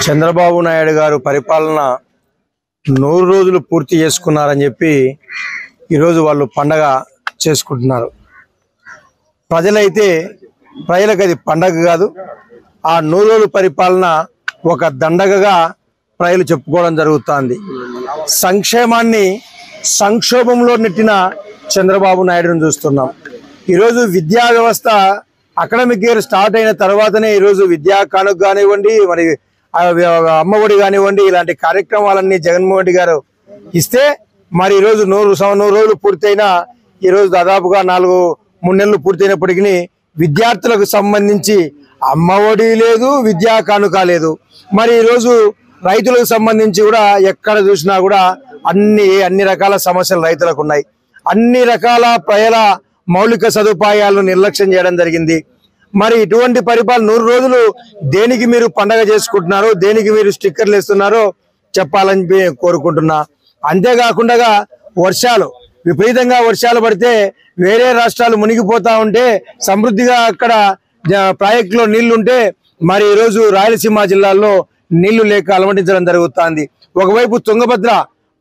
చంద్రబాబు నాయుడు గారు పరిపాలన 100 రోజులు పూర్తి చేసుకున్నారని చెప్పి ఈరోజు వాళ్ళు పండగ చేసుకుంటున్నారు. ప్రజలకు అది పండగ కాదు. ఆ 100 రోజుల పరిపాలన ఒక దండగగా ప్రజలు చెప్పుకోవడం జరుగుతుంది. సంక్షేమాన్ని సంక్షోభంలో నెట్టిన చంద్రబాబు నాయుడుని చూస్తున్నాం. ఈరోజు విద్యా వ్యవస్థ అకాడమిక్ ఇయర్ స్టార్ట్ అయిన తర్వాతనే ఈరోజు విద్యా కానుక కానివ్వండి, మరి అమ్మఒడి కానివ్వండి, ఇలాంటి కార్యక్రమాలన్నీ జగన్మోహన్ రెడ్డి గారు ఇస్తే మరి ఈరోజు 100 రోజులు పూర్తయినా ఈరోజు దాదాపుగా 4-3 నెలలు పూర్తయినప్పటికీ విద్యార్థులకు సంబంధించి అమ్మఒడి లేదు, విద్యా కానుక లేదు. మరి ఈరోజు రైతులకు సంబంధించి కూడా ఎక్కడ చూసినా కూడా అన్ని రకాల సమస్యలు రైతులకు ఉన్నాయి. అన్ని రకాల ప్రజల మౌలిక సదుపాయాలను నిర్లక్ష్యం చేయడం జరిగింది. మరి ఇటువంటి పరిపాలన 100 రోజులు దేనికి మీరు పండగ చేసుకుంటున్నారో, దేనికి మీరు స్టిక్కర్లు ఇస్తున్నారో చెప్పాలని కోరుకుంటున్నా. అంతేకాకుండా విపరీతంగా వర్షాలు పడితే వేరే రాష్ట్రాలు మునిగిపోతా ఉంటే సమృద్ధిగా అక్కడ ప్రాజెక్టులో నీళ్లుంటే మరి ఈరోజు రాయలసీమ జిల్లాల్లో నీళ్లు లేక అలమటించడం జరుగుతుంది. ఒకవైపు తుంగభద్ర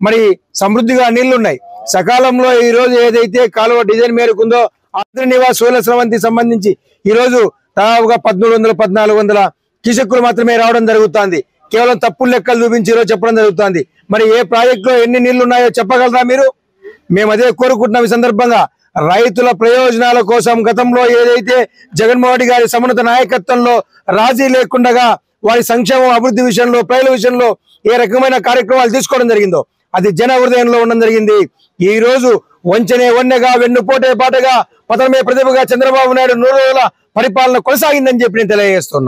మరి సమృద్ధిగా నీళ్లున్నాయి. సకాలంలో ఈ రోజు ఏదైతే కాలువ డిజైన్ మేరకు ఉందో ఆంధ్ర నివాస్ సోల స్రవంతి సంబంధించి ఈ రోజు దాదాపుగా 1300-1400 క్యూసెక్కులు మాత్రమే రావడం జరుగుతుంది. కేవలం తప్పులు లెక్కలు చూపించి ఈరోజు చెప్పడం జరుగుతుంది. మరి ఏ ప్రాజెక్టులో ఎన్ని నీళ్లు ఉన్నాయో చెప్పగలరా మీరు? మేము అదే కోరుకుంటున్నాం. ఈ సందర్భంగా రైతుల ప్రయోజనాల కోసం గతంలో ఏదైతే జగన్మోహన్ రెడ్డి గారి సమున్నత నాయకత్వంలో రాజీ లేకుండా వారి సంక్షేమం అభివృద్ధి విషయంలో, ప్రజల విషయంలో ఏ రకమైన కార్యక్రమాలు తీసుకోవడం జరిగిందో అది జన హృదయంలో ఉండడం జరిగింది. ఈ రోజు వన్నెగా వెన్నుపోటే బాటగా పతనమే ప్రతిభగా చంద్రబాబు నాయుడు 100 రోజుల పరిపాలన కొనసాగిందని చెప్పి నేను తెలియజేస్తున్నా.